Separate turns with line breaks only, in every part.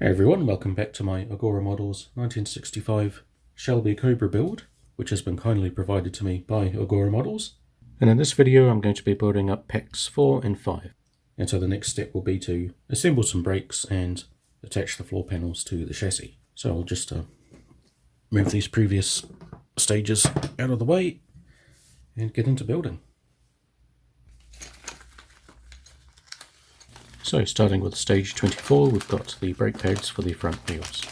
Hey everyone, welcome back to my Agora Models 1965 Shelby Cobra build, which has been kindly provided to me by Agora Models. And in this video I'm going to be building up packs 4 and 5. And so the next step will be to assemble some brakes and attach the floor panels to the chassis. So I'll just move these previous stages out of the way and get into building. So starting with stage 24, we've got the brake pads for the front wheels.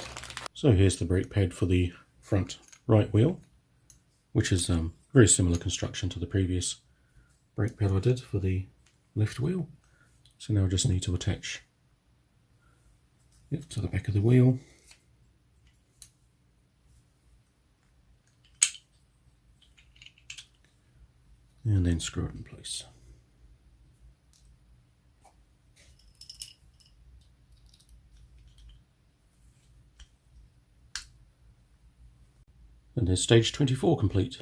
So here's the brake pad for the front right wheel, which is very similar construction to the previous brake pad I did for the left wheel. So now I just need to attach it to the back of the wheel. And then screw it in place. And there's stage 24 complete.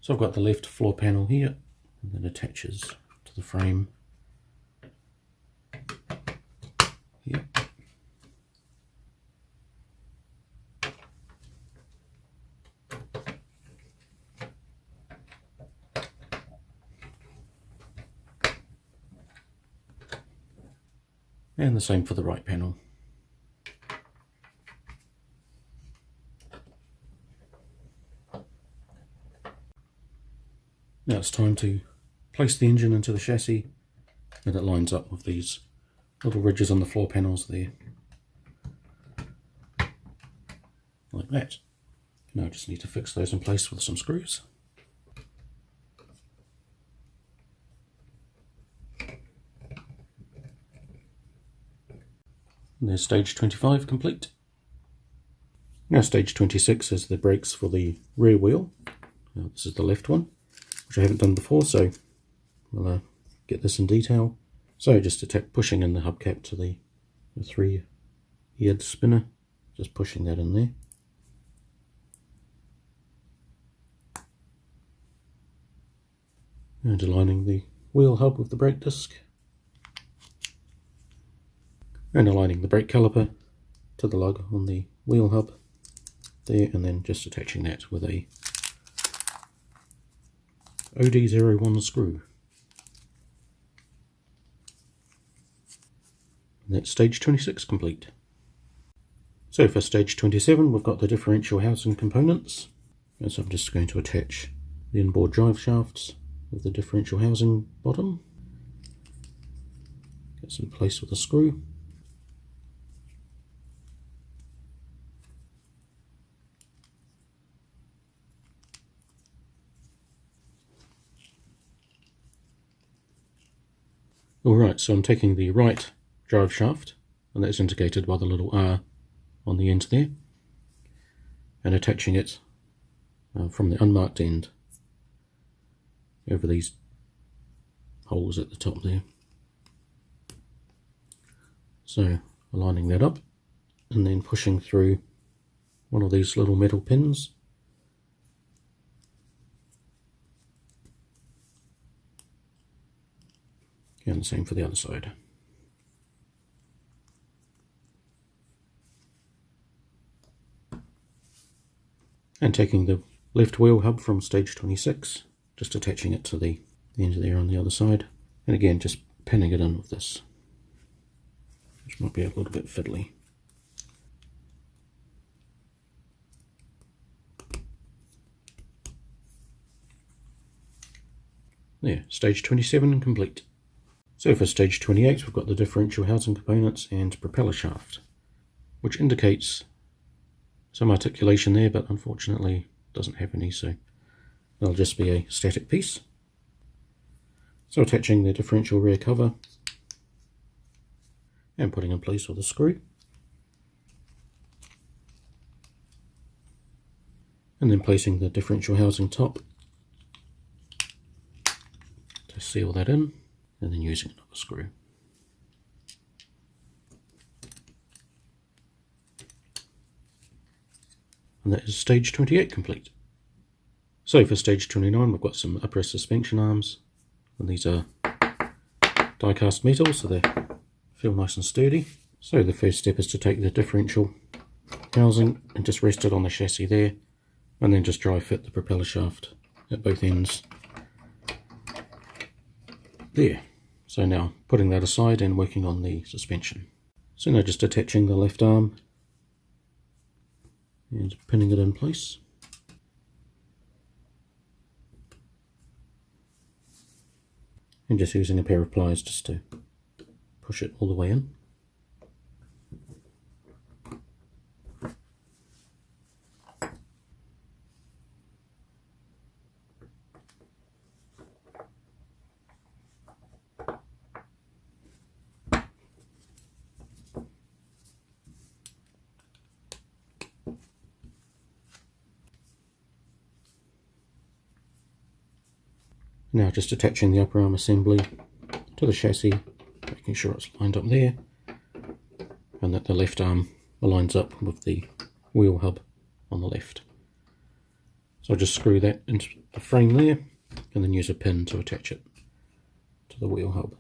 So I've got the left floor panel here, and then attaches to the frame here. And the same for the right panel. Now it's time to place the engine into the chassis, and it lines up with these little ridges on the floor panels there, like that. Now I just need to fix those in place with some screws. And there's stage 25 complete. Now stage 26 is the brakes for the rear wheel. Now this is the left one, which I haven't done before, so we'll get this in detail. So just pushing in the hubcap to the 3-eared spinner, just pushing that in there. And aligning the wheel hub with the brake disc. And aligning the brake caliper to the lug on the wheel hub there, and then just attaching that with a OD01 screw. And that's stage 26 complete. So for stage 27 we've got the differential housing components. And so I'm just going to attach the inboard drive shafts with the differential housing bottom. Get some place with a screw. Alright, so I'm taking the right drive shaft, and that's indicated by the little R on the end there, and attaching it from the unmarked end over these holes at the top there. So aligning that up, and then pushing through one of these little metal pins. And the same for the other side. And taking the left wheel hub from stage 26, just attaching it to the end there on the other side. And again, just pinning it in with this, which might be a little bit fiddly. There, stage 27 complete. So for stage 28 we've got the differential housing components and propeller shaft, which indicates some articulation there, but unfortunately doesn't have any, so it'll just be a static piece. So attaching the differential rear cover and putting in place with a screw. And then placing the differential housing top to seal that in, and then using another screw. And that is stage 28 complete. So for stage 29 we've got some upright suspension arms, and these are die cast metal, so they feel nice and sturdy. So the first step is to take the differential housing and just rest it on the chassis there, and then just dry fit the propeller shaft at both ends there. So now putting that aside and working on the suspension. So now just attaching the left arm and pinning it in place. And just using a pair of pliers just to push it all the way in. Now just attaching the upper arm assembly to the chassis, making sure it's lined up there, and that the left arm aligns up with the wheel hub on the left. So I'll just screw that into the frame there, and then use a pin to attach it to the wheel hub.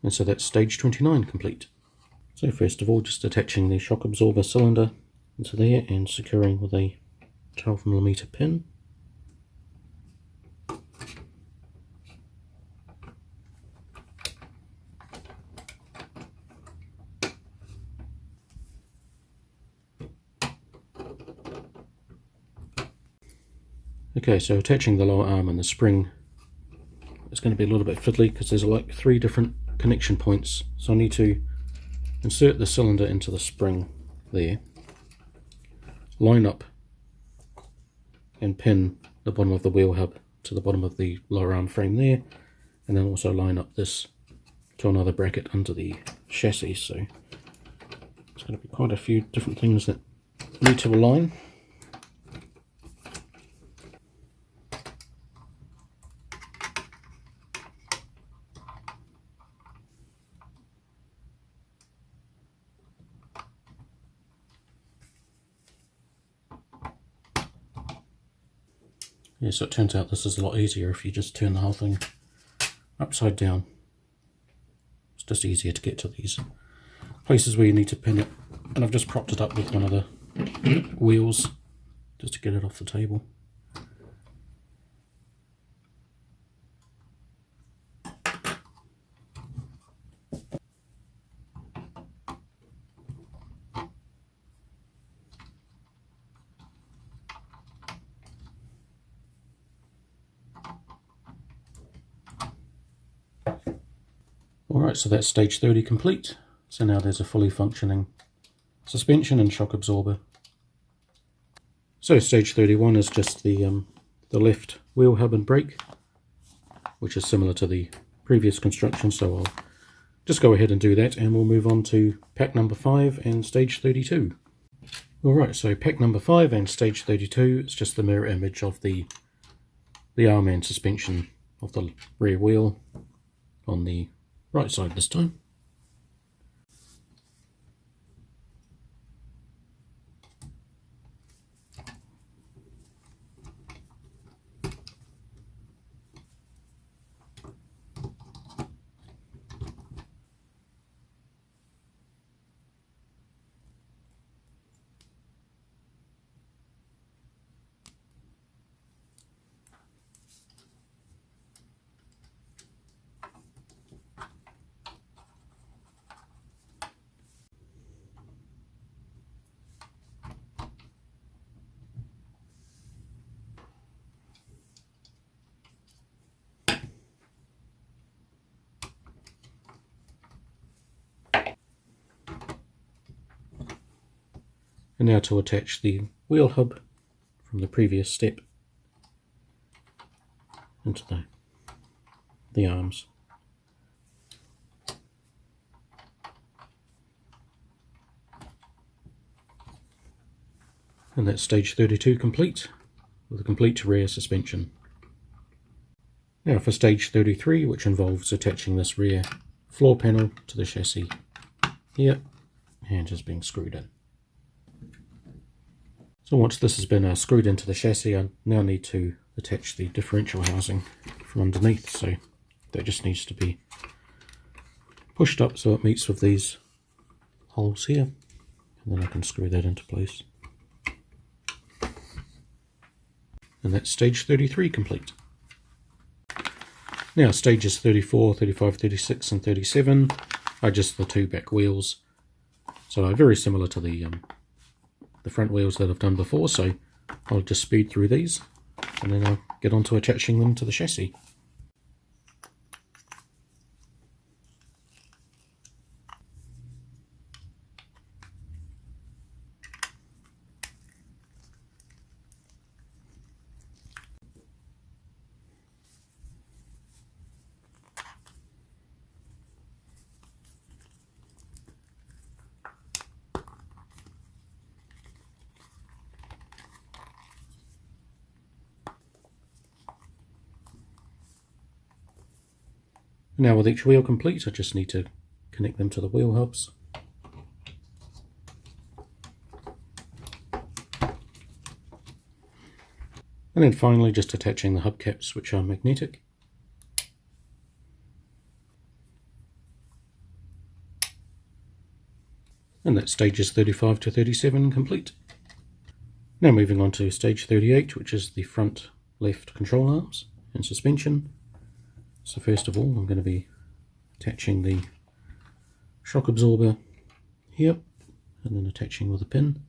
And so that's stage 29 complete. So first of all, just attaching the shock absorber cylinder into there and securing with a 12mm pin. Okay, so attaching the lower arm and the spring is going to be a little bit fiddly because there's like 3 different connection points. So I need to insert the cylinder into the spring there, line up and pin the bottom of the wheel hub to the bottom of the lower arm frame there, and then also line up this to another bracket under the chassis. So it's going to be quite a few different things that need to align. Yeah, so it turns out this is a lot easier if you just turn the whole thing upside down. It's just easier to get to these places where you need to pin it. And I've just propped it up with one of the wheels just to get it off the table. Alright, so that's stage 30 complete. So now there's a fully functioning suspension and shock absorber. So stage 31 is just the left wheel hub and brake, which is similar to the previous construction, so I'll just go ahead and do that, and we'll move on to pack number 5 and stage 32. Alright, so pack number 5 and stage 32 is just the mirror image of the arm and suspension of the rear wheel on the right side this time. And now to attach the wheel hub from the previous step into the arms. And that's stage 32 complete, with a complete rear suspension. Now for stage 33, which involves attaching this rear floor panel to the chassis here, and just being screwed in. So once this has been screwed into the chassis, I now need to attach the differential housing from underneath. So that just needs to be pushed up so it meets with these holes here, and then I can screw that into place. And that's stage 33 complete. Now stages 34, 35, 36 and 37 are just the two back wheels. So they're very similar to the front wheels that I've done before, so I'll just speed through these and then I'll get on to attaching them to the chassis. Now with each wheel complete, I just need to connect them to the wheel hubs. And then finally just attaching the hubcaps, which are magnetic. And that's stages 35 to 37 complete. Now moving on to stage 38, which is the front left control arms and suspension. So first of all, I'm going to be attaching the shock absorber here, and then attaching with a pin.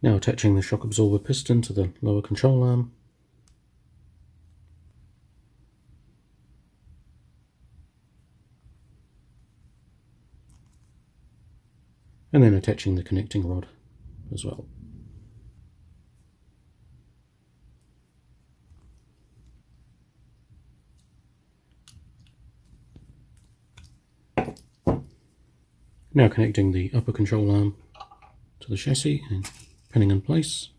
Now attaching the shock absorber piston to the lower control arm. And then attaching the connecting rod as well. Now connecting the upper control arm to the chassis and pinning in place.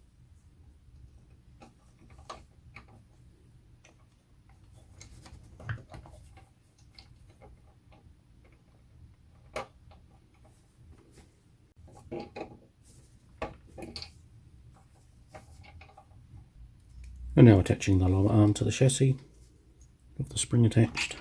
And now attaching the lower arm to the chassis with the spring attached.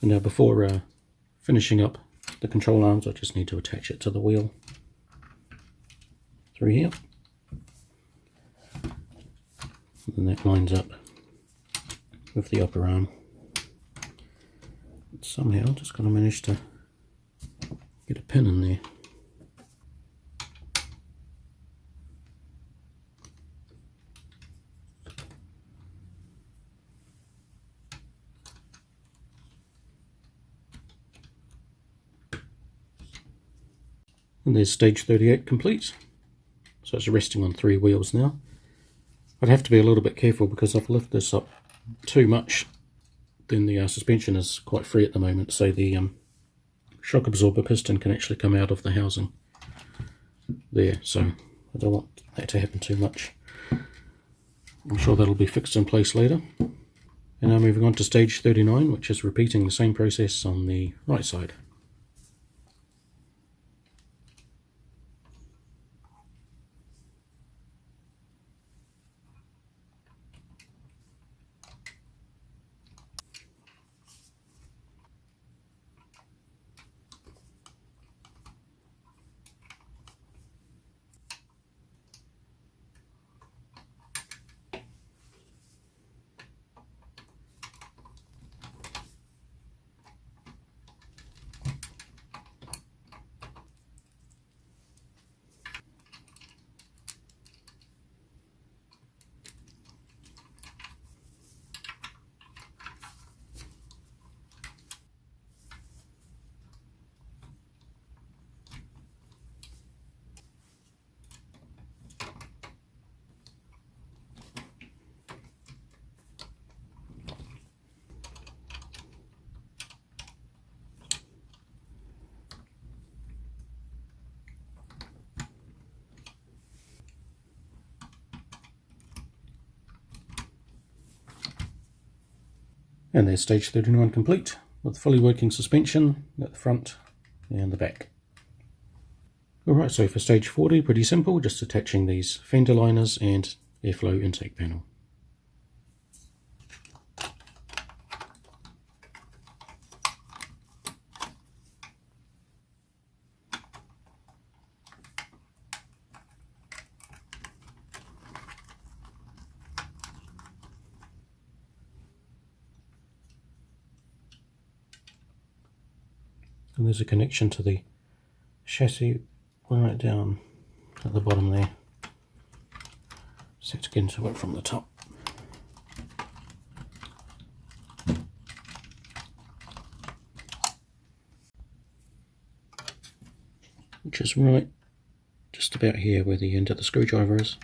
And now before finishing up the control arms, I just need to attach it to the wheel through here. And then that lines up with the upper arm. But somehow I'm just going to manage to get a pin in there. And there's stage 38 complete. So it's resting on 3 wheels now. I'd have to be a little bit careful because I've lifted this up too much. Then the suspension is quite free at the moment, so the shock absorber piston can actually come out of the housing there. So I don't want that to happen too much. I'm sure that'll be fixed in place later. And now moving on to stage 39, which is repeating the same process on the right side. And there's stage 39 complete, with fully working suspension at the front and the back. Alright, so for stage 40, pretty simple, just attaching these fender liners and airflow intake panel. And there's a connection to the chassis right down at the bottom there. Set into it from the top. Which is right just about here where the end of the screwdriver is.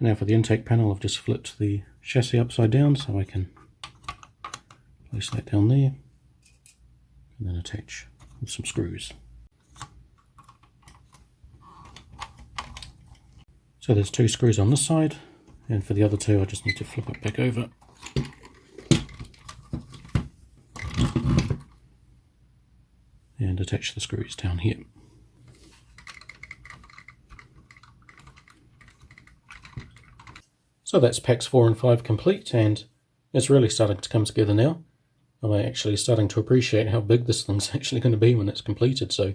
Now for the intake panel, I've just flipped the chassis upside down so I can place that down there and then attach with some screws. So there's 2 screws on this side, and for the other 2 I just need to flip it back over. And attach the screws down here. So that's packs 4 and 5 complete, and it's really starting to come together now. I'm actually starting to appreciate how big this thing's actually going to be when it's completed, so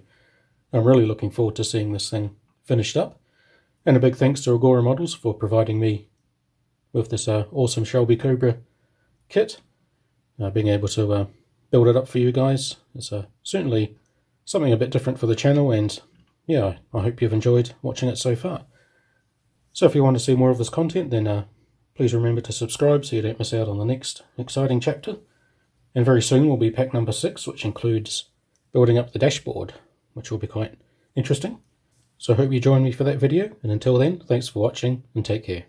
I'm really looking forward to seeing this thing finished up. And a big thanks to Agora Models for providing me with this awesome Shelby Cobra kit. Being able to build it up for you guys is certainly something a bit different for the channel, and yeah, I hope you've enjoyed watching it so far. So if you want to see more of this content, then please remember to subscribe so you don't miss out on the next exciting chapter. And very soon will be pack number 6, which includes building up the dashboard, which will be quite interesting. So I hope you join me for that video, and until then, thanks for watching and take care.